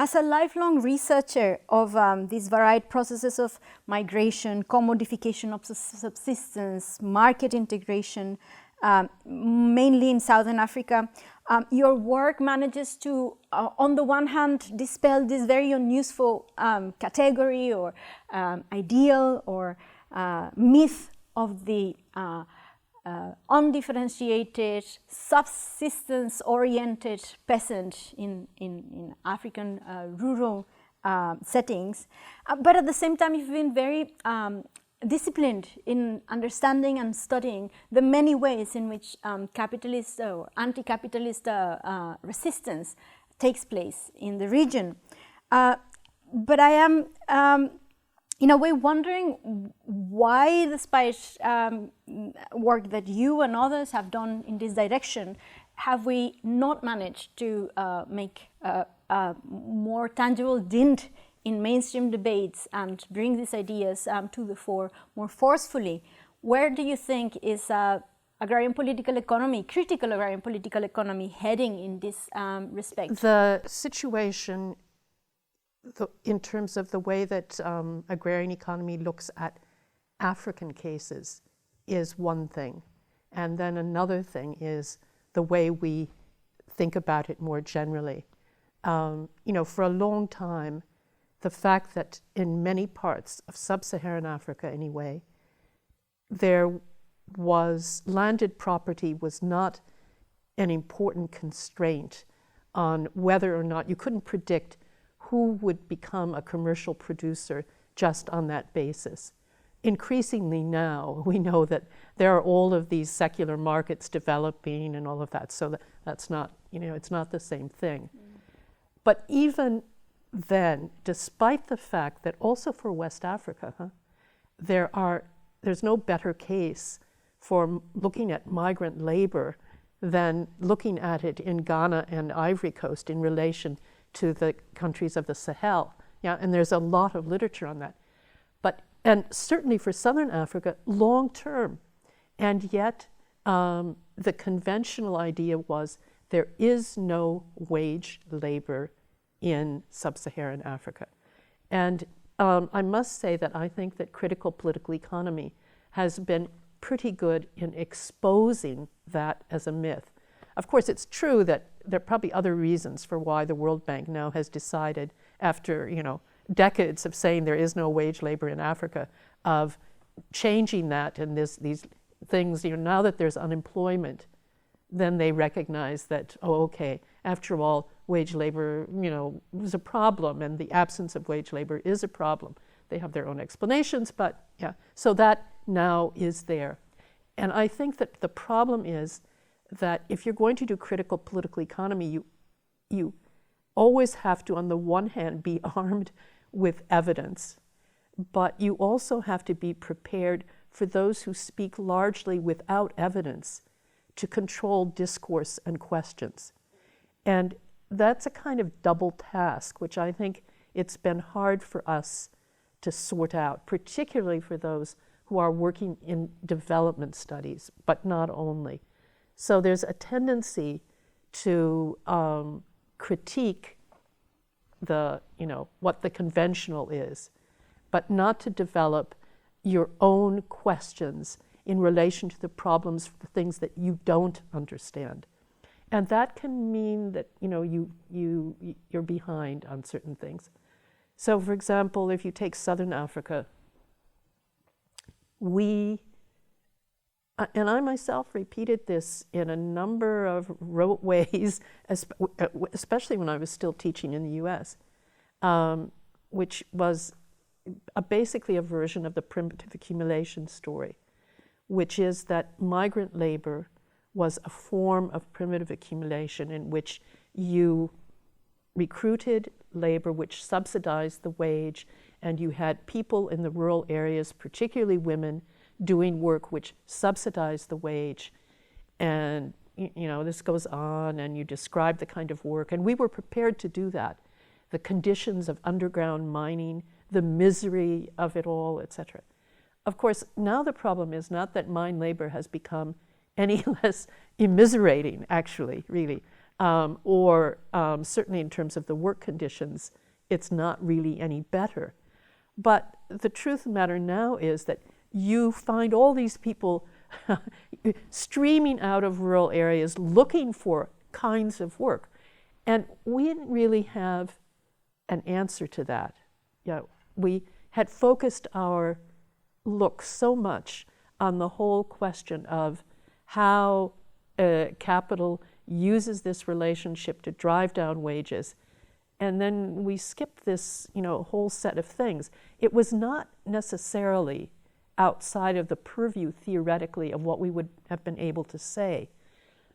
as a lifelong researcher of these varied processes of migration, commodification of subsistence, market integration, mainly in Southern Africa, your work manages to, on the one hand, dispel this very unuseful category or ideal or myth of the undifferentiated, subsistence-oriented peasant in African rural settings. But at the same time, you've been very disciplined in understanding and studying the many ways in which capitalist or anti-capitalist resistance takes place in the region. But I am in a way wondering why, despite work that you and others have done in this direction, have we not managed to make a more tangible dent in mainstream debates and bring these ideas to the fore more forcefully? Where do you think is agrarian political economy, critical agrarian political economy, heading in this respect? The situation in terms of the way that agrarian economy looks at African cases is one thing. And then another thing is the way we think about it more generally. For a long time, the fact that in many parts of sub-Saharan Africa anyway, there was landed property was not an important constraint on whether or not you couldn't predict who would become a commercial producer just on that basis. Increasingly now, we know that there are all of these secular markets developing and all of that, so that's not, it's not the same thing. But even then, despite the fact that also for West Africa, there's no better case for looking at migrant labor than looking at it in Ghana and Ivory Coast in relation to the countries of the Sahel. Yeah, and there's a lot of literature on that. And certainly for Southern Africa, long term. And yet, the conventional idea was there is no wage labor in sub-Saharan Africa. And I must say that I think that critical political economy has been pretty good in exposing that as a myth. Of course, it's true that there are probably other reasons for why the World Bank now has decided, after decades of saying there is no wage labor in Africa, of changing that and these things. Now that there's unemployment, then they recognize that, oh, okay, after all, wage labor, was a problem, and the absence of wage labor is a problem. They have their own explanations, but yeah. So that now is there. And I think that the problem is that if you're going to do critical political economy, you always have to, on the one hand, be armed with evidence, but you also have to be prepared for those who speak largely without evidence to control discourse and questions. And that's a kind of double task, which I think it's been hard for us to sort out, particularly for those who are working in development studies, but not only. So there's a tendency to critique what the conventional is, but not to develop your own questions in relation to the problems, the things that you don't understand. And that can mean that you're behind on certain things. So for example, if you take Southern Africa, and I myself repeated this in a number of ways, especially when I was still teaching in the US, which was basically a version of the primitive accumulation story, which is that migrant labor was a form of primitive accumulation in which you recruited labor which subsidized the wage, and you had people in the rural areas, particularly women, doing work which subsidized the wage. And this goes on, and you describe the kind of work, and we were prepared to do that. The conditions of underground mining, the misery of it all, etc. Of course, now the problem is not that mine labor has become any less immiserating, actually, really. or certainly in terms of the work conditions, it's not really any better. But the truth of the matter now is that you find all these people streaming out of rural areas looking for kinds of work. And we didn't really have an answer to that. We had focused our look so much on the whole question of how capital uses this relationship to drive down wages. And then we skipped this, whole set of things. It was not necessarily outside of the purview, theoretically, of what we would have been able to say.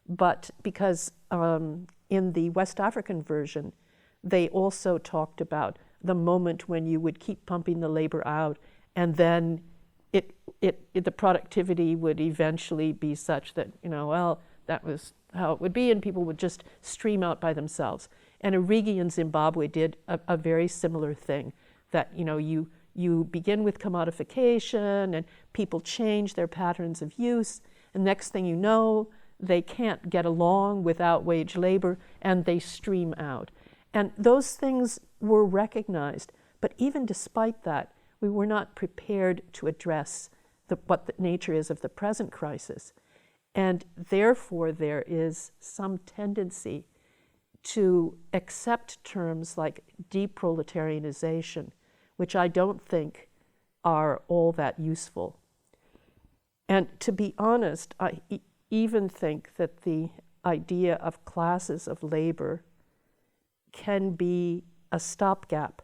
But because in the West African version, they also talked about the moment when you would keep pumping the labor out, and then the productivity would eventually be such that, that was how it would be, and people would just stream out by themselves. And Origi in Zimbabwe did a very similar thing, that, you begin with commodification, and people change their patterns of use, and next thing you know, they can't get along without wage labor, and they stream out. And those things were recognized, but even despite that, we were not prepared to address what the nature is of the present crisis. And therefore, there is some tendency to accept terms like deproletarianization, which I don't think are all that useful. And to be honest, I even think that the idea of classes of labor can be a stopgap.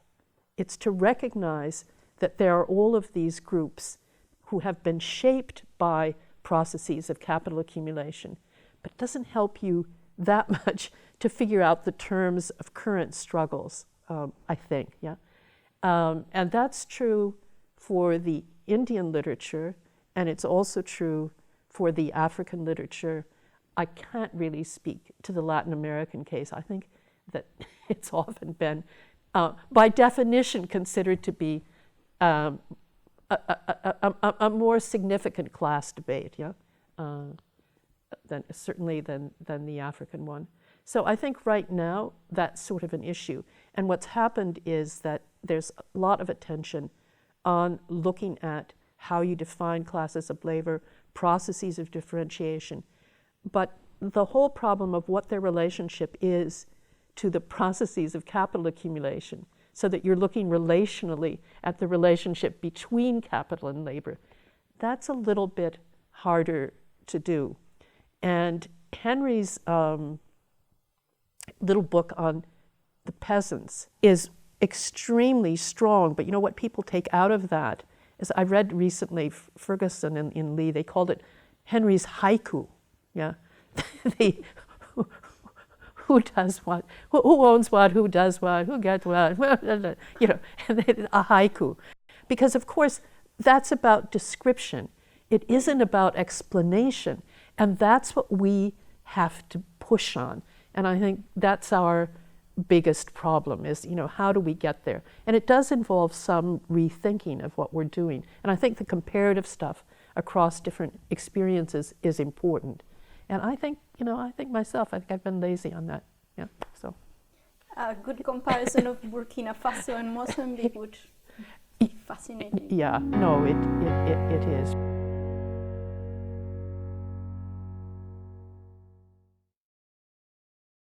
It's to recognize that there are all of these groups who have been shaped by processes of capital accumulation, but it doesn't help you that much to figure out the terms of current struggles, I think, and that's true for the Indian literature, and it's also true for the African literature. I can't really speak to the Latin American case. I think that it's often been, by definition, considered to be a more significant class debate, certainly than the African one. So I think right now that's sort of an issue. And what's happened is that there's a lot of attention on looking at how you define classes of labor, processes of differentiation. But the whole problem of what their relationship is to the processes of capital accumulation, so that you're looking relationally at the relationship between capital and labor, that's a little bit harder to do. And Henry's little book on the peasants is extremely strong, but what people take out of that is, I read recently, Ferguson in Lee, they called it Henry's haiku, who does what, who owns what, who does what, who gets what, a haiku. Because of course, that's about description. It isn't about explanation. And that's what we have to push on. And I think that's our biggest problem is, how do we get there? And it does involve some rethinking of what we're doing. And I think the comparative stuff across different experiences is important. And I think, myself, I think I've been lazy on that. So. A good comparison of Burkina Faso and Mozambique would be fascinating. Yeah, no, it is.